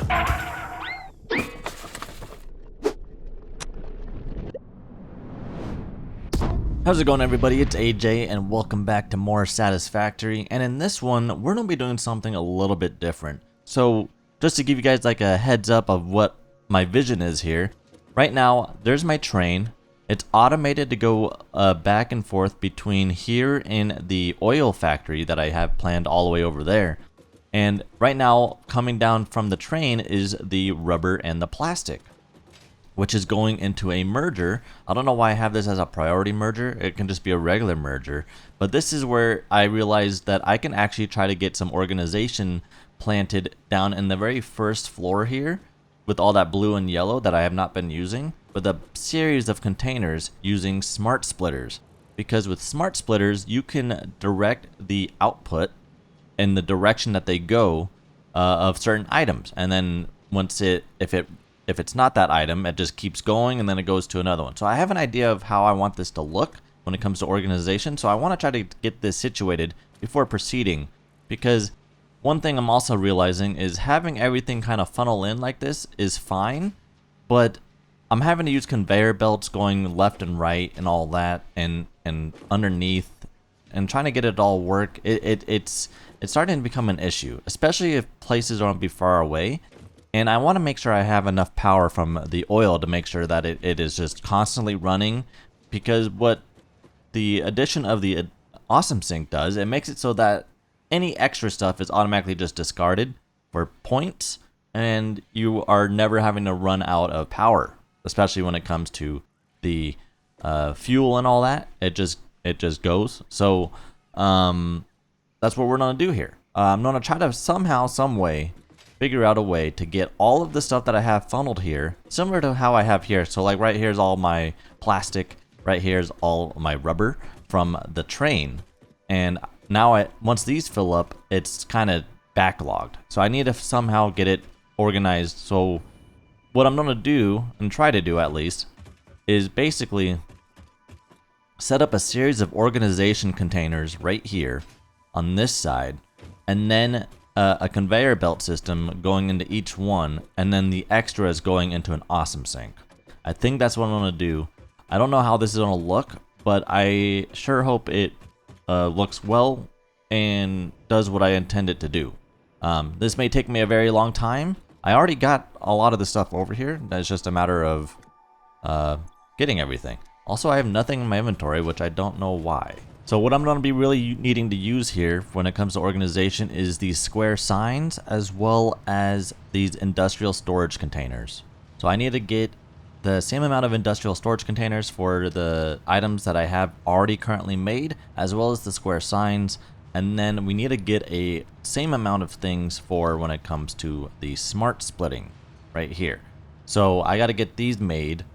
How's it going, everybody? It's AJ and welcome back to more Satisfactory, and in this one we're going to be doing something a little bit different. So just to give you guys like a heads up of what my vision is here, right now there's my train. It's automated to go back and forth between here and the oil factory that I have planned all the way over there. And right now coming down from the train is the rubber and the plastic, which is going into a merger. I don't know why I have this as a priority merger. It can just be a regular merger. But this is where I realized that I can actually try to get some organization planted down in the very first floor here with all that blue and yellow that I have not been using, with a series of containers using smart splitters. Because with smart splitters, you can direct the output in the direction that they go of certain items. And then once if it's not that item, it just keeps going and then it goes to another one. So I have an idea of how I want this to look when it comes to organization. So I want to try to get this situated before proceeding, because one thing I'm also realizing is having everything kind of funnel in like this is fine, but I'm having to use conveyor belts going left and right and all that and underneath and trying to get it all work. It's starting to become an issue, especially if places are going to be far away. And I want to make sure I have enough power from the oil to make sure that it is just constantly running, because what the addition of the Awesome Sync does, it makes it so that any extra stuff is automatically just discarded for points, and you are never having to run out of power, especially when it comes to the fuel and all that. It just goes. So that's what we're going to do here. I'm going to try to somehow, some way, figure out a way to get all of the stuff that I have funneled here, similar to how I have here. So like right here's all my plastic, right here's all my rubber from the train. And now once these fill up, it's kind of backlogged. So I need to somehow get it organized. So what I'm going to do, and try to do at least, is basically set up a series of organization containers right here on this side, and then a conveyor belt system going into each one, and then the extras going into an Awesome Sync. I think that's what I'm going to do. I don't know how this is going to look, but I sure hope it looks well and does what I intend it to do. This may take me a very long time. I already got a lot of the stuff over here. It's just a matter of getting everything. Also, I have nothing in my inventory, which I don't know why. So what I'm going to be really needing to use here when it comes to organization is these square signs, as well as these industrial storage containers. So I need to get the same amount of industrial storage containers for the items that I have already currently made, as well as the square signs. And then we need to get a same amount of things for when it comes to the smart splitting right here. So I got to get these made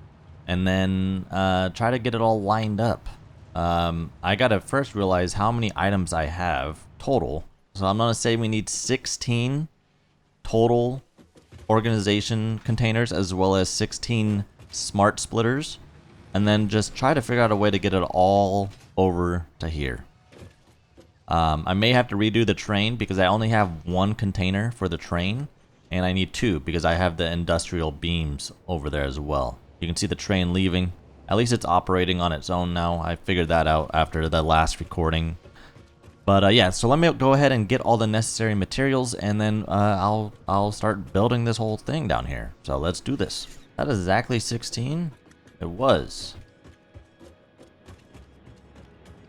and then try to get it all lined up. I gotta first realize how many items I have total. So I'm gonna say we need 16 total organization containers, as well as 16 smart splitters, and then just try to figure out a way to get it all over to here. I may have to redo the train because I only have one container for the train, and I need two because I have the industrial beams over there as well. You can see the train leaving. At least it's operating on its own now. I figured that out after the last recording. But yeah, so let me go ahead and get all the necessary materials, and then I'll start building this whole thing down here. So let's do this. That is exactly 16. It was.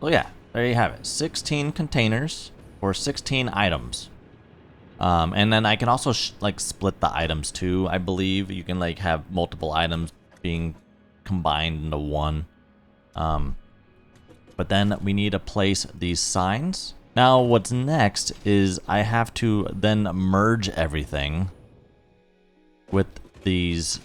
So yeah, there you have it. 16 containers for 16 items. And then I can also like split the items too. I believe you can like have multiple items being combined into one. But then we need to place these signs. Now what's next is I have to then merge everything with these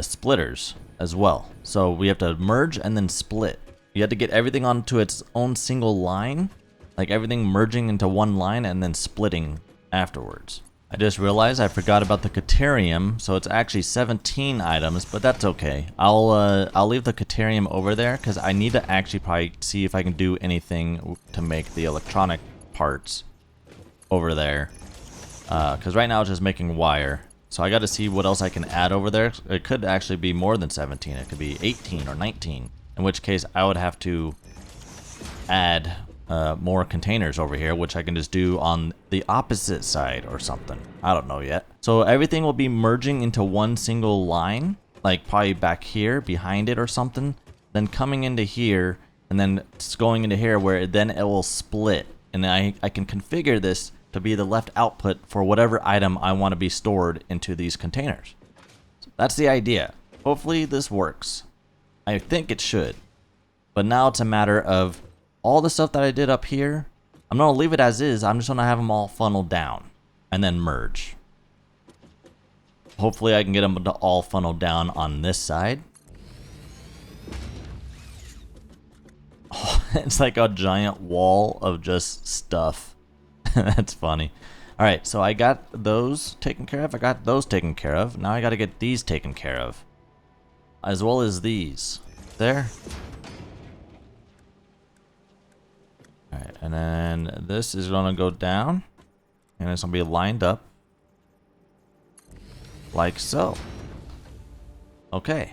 splitters as well. So we have to merge and then split. You have to get everything onto its own single line, like everything merging into one line and then splitting afterwards. I just realized I forgot about the Caterium, so it's actually 17 items, but that's okay. I'll leave the Caterium over there because I need to actually probably see if I can do anything to make the electronic parts over there. Because right now it's just making wire. So I got to see what else I can add over there. It could actually be more than 17. It could be 18 or 19. In which case I would have to add more containers over here, which I can just do on the opposite side or something. I don't know yet. So everything will be merging into one single line, like probably back here behind it or something, then coming into here, and then it's going into here where then it will split. And I can configure this to be the left output for whatever item I want to be stored into these containers. So that's the idea. Hopefully this works. I think it should. But now it's a matter of all the stuff that I did up here. I'm going to leave it as is. I'm just going to have them all funneled down and then merge. Hopefully I can get them to all funneled down on this side. Oh, it's like a giant wall of just stuff. That's funny. All right, so I got those taken care of. I got those taken care of. Now I got to get these taken care of, as well as these. There. All right, and then this is going to go down, and it's going to be lined up like so. Okay.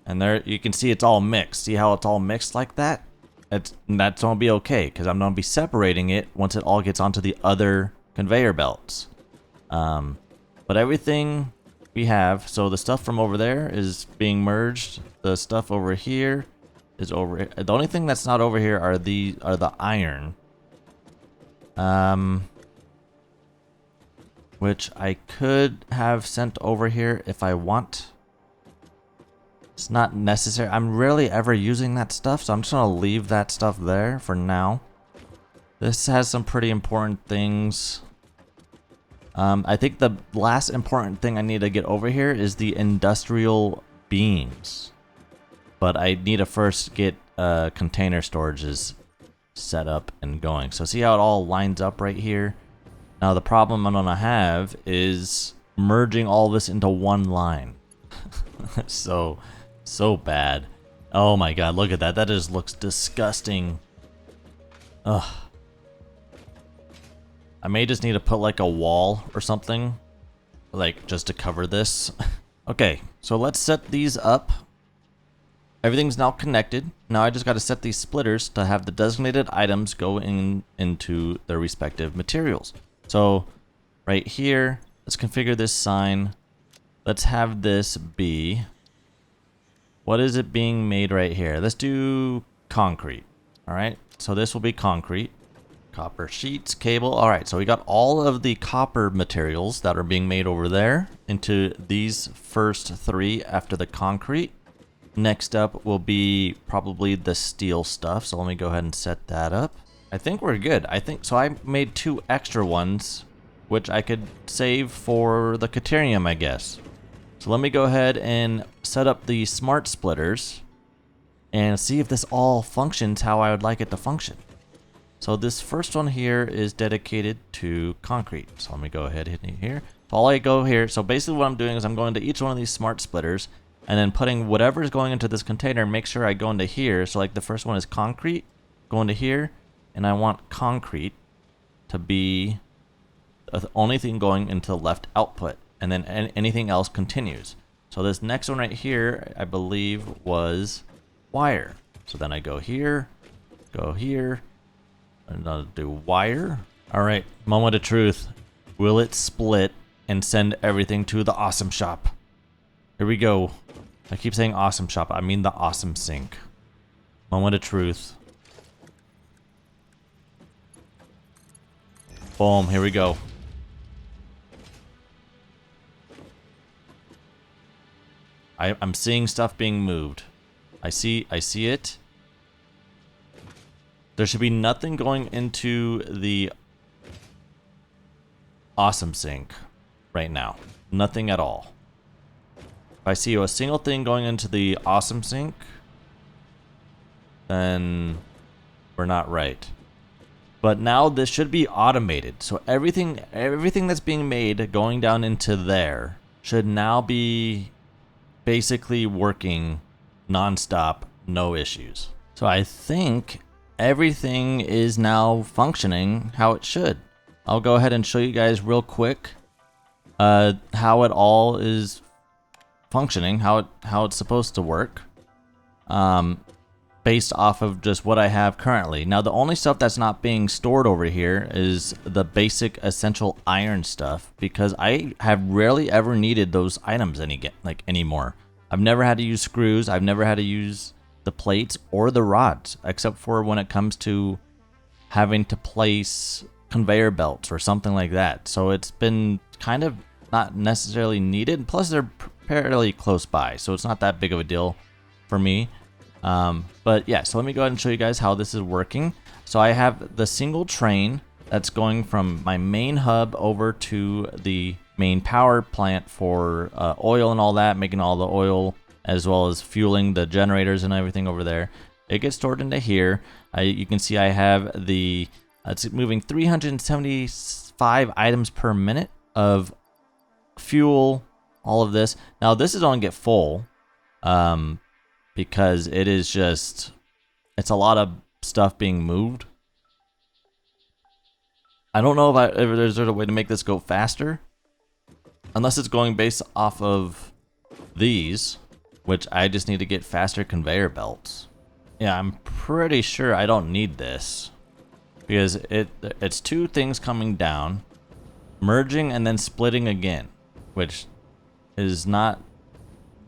And there you can see it's all mixed. See how it's all mixed like that? That's going to be okay, because I'm going to be separating it once it all gets onto the other conveyor belts. But everything we have, so the stuff from over there is being merged. The stuff over here is over here. The only thing that's not over here are the iron. Which I could have sent over here if I want. It's not necessary. I'm rarely ever using that stuff, so I'm just gonna leave that stuff there for now. This has some pretty important things. I think the last important thing I need to get over here is the industrial beams. But I need to first get container storages set up and going. So see how it all lines up right here? Now the problem I'm gonna have is merging all this into one line. So bad. Oh my god, look at that. That just looks disgusting. Ugh. I may just need to put like a wall or something, like just to cover this. Okay, so let's set these up. Everything's now connected. Now I just got to set these splitters to have the designated items go into their respective materials. So right here, let's configure this sign. Let's have this be, what is it being made right here? Let's do concrete. All right, so this will be concrete. Copper sheets, cable. All right, so we got all of the copper materials that are being made over there into these first three after the concrete. Next up will be probably the steel stuff. So let me go ahead and set that up. I think we're good. I think so. I made 2 extra ones, which I could save for the Caterium, I guess. So let me go ahead and set up the smart splitters and see if this all functions how I would like it to function. So this first one here is dedicated to concrete. So let me go ahead and hit here. So all I go here, so basically what I'm doing is I'm going to each one of these smart splitters and then putting whatever is going into this container, make sure I go into here. So like the first one is concrete, go into here, and I want concrete to be the only thing going into the left output, and then anything else continues. So this next one right here, I believe was wire. So then I go here, and I'll do wire. All right, moment of truth. Will it split and send everything to the awesome shop? Here we go. I keep saying awesome shop. I mean the awesome sink. Moment of truth. Boom, here we go. I'm seeing stuff being moved. I see it. There should be nothing going into the awesome sink right now. Nothing at all. If I see a single thing going into the awesome sink, then we're not right. But now this should be automated. So everything that's being made going down into there should now be basically working non-stop, no issues. So I think everything is now functioning how it should. I'll go ahead and show you guys real quick. how it all is functioning, how it's supposed to work, based off of just what I have currently. Now, the only stuff that's not being stored over here is the basic essential iron stuff, because I have rarely ever needed those items anymore. I've never had to use screws. I've never had to use the plates or the rods, except for when it comes to having to place conveyor belts or something like that. So it's been kind of not necessarily needed. Plus, they're fairly close by, so it's not that big of a deal for me. But yeah, so let me go ahead and show you guys how this is working. So I have the single train that's going from my main hub over to the main power plant for oil and all that, making all the oil as well as fueling the generators and everything over there. It gets stored into here. You can see I have the it's moving 375 items per minute of fuel, all of this. Now this is on get full, because it is just, it's a lot of stuff being moved. I don't know if there's a way to make this go faster, unless it's going based off of these, which I just need to get faster conveyor belts. Yeah, I'm pretty sure I don't need this, because it's two things coming down, merging and then splitting again, which is not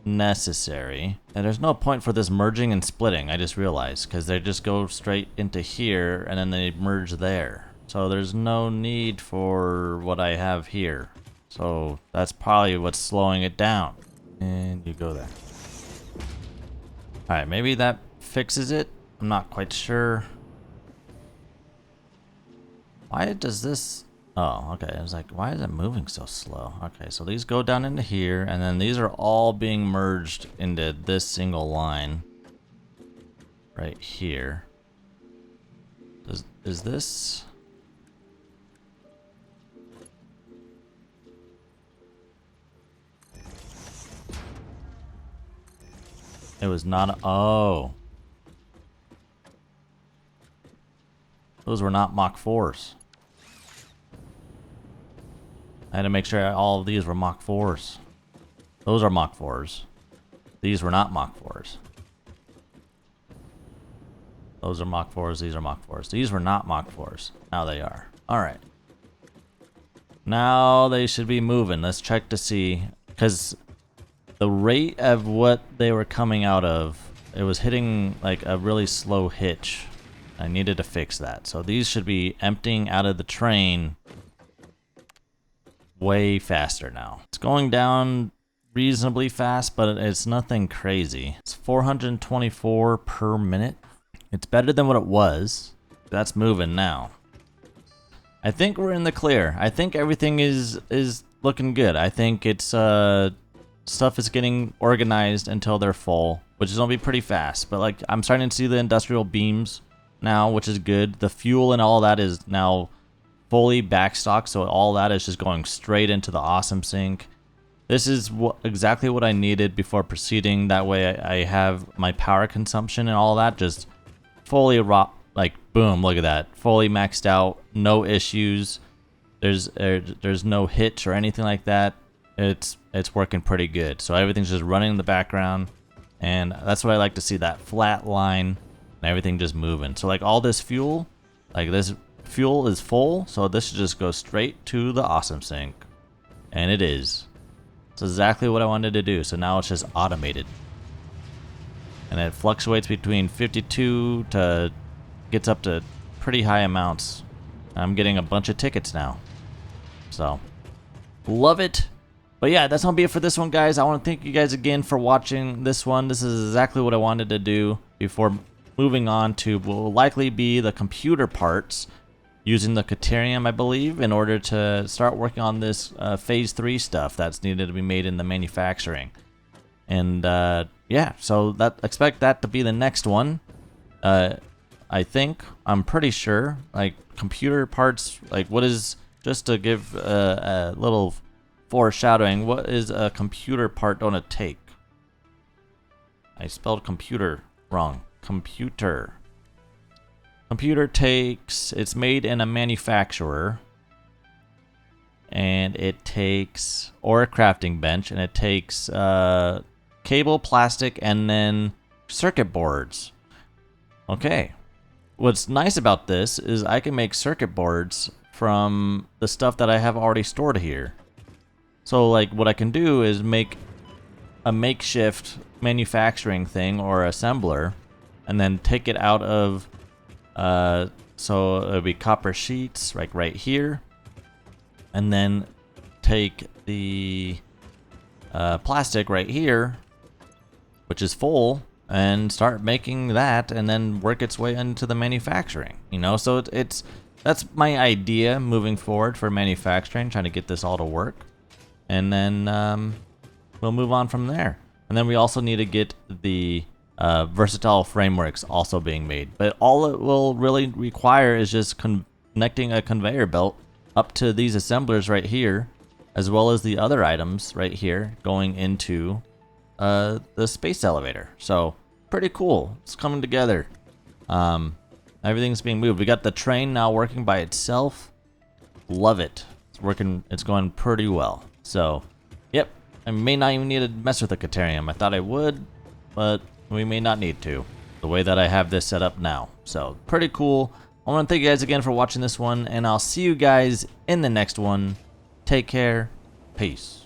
necessary. And there's no point for this merging and splitting, I just realized, because they just go straight into here and then they merge there. So there's no need for what I have here. So that's probably what's slowing it down. And you go there. Alright, maybe that fixes it. I'm not quite sure. Why does this... Oh, okay. I was like, why is it moving so slow? Okay, so these go down into here, and then these are all being merged into this single line right here. Is this... It was not... Oh. Those were not Mach 4s. I had to make sure all of these were Mach 4s. Those are Mach 4s. These were not Mach 4s. Those are Mach 4s. These are Mach 4s. These were not Mach 4s. Now they are. Alright. Now they should be moving. Let's check to see. Because the rate of what they were coming out of, it was hitting like a really slow hitch. I needed to fix that. So these should be emptying out of the train way faster now. It's going down reasonably fast, but it's nothing crazy. It's 424 per minute. It's better than what it was. That's moving now. I think we're in the clear. I think everything is looking good. I think it's stuff is getting organized until they're full, which is gonna be pretty fast. But like, I'm starting to see the industrial beams now, which is good. The fuel and all that is now fully backstocked, so all that is just going straight into the awesome sink. This is exactly what I needed before proceeding. That way I have my power consumption and all that just fully like boom, look at that, fully maxed out, no issues. There's no hitch or anything like that. It's working pretty good. So everything's just running in the background, and that's what I like to see, that flat line and everything just moving. So like all this fuel, like this fuel is full, so this should just go straight to the awesome sink, and it is. It's exactly what I wanted to do. So now it's just automated, and it fluctuates between 52 to gets up to pretty high amounts. I'm getting a bunch of tickets now, so love it. But yeah, that's gonna be it for this one, guys. I want to thank you guys again for watching this one. This is exactly what I wanted to do before moving on to what will likely be the computer parts, using the Caterium, I believe, in order to start working on this phase 3 stuff that's needed to be made in the manufacturing. And yeah, so expect that to be the next one. I think, I'm pretty sure, like computer parts, like what is, just to give a little foreshadowing, what is a computer part gonna take? I spelled computer wrong. Computer takes, it's made in a manufacturer, and it takes, or a crafting bench, and it takes cable, plastic, and then circuit boards. Okay. What's nice about this is I can make circuit boards from the stuff that I have already stored here. So like what I can do is make a makeshift manufacturing thing or assembler, and then take it out of, so it'll be copper sheets like right here, and then take the plastic right here, which is full, and start making that, and then work its way into the manufacturing, you know. So that's my idea moving forward for manufacturing, trying to get this all to work, and then we'll move on from there. And then we also need to get the versatile frameworks also being made, but all it will really require is just connecting a conveyor belt up to these assemblers right here, as well as the other items right here going into the space elevator. So pretty cool. It's coming together. Everything's being moved. We got the train now working by itself. Love it. It's working. It's going pretty well. So, yep. I may not even need to mess with the Caterium. I thought I would, but we may not need to, the way that I have this set up now. So pretty cool. I want to thank you guys again for watching this one, and I'll see you guys in the next one. Take care. Peace.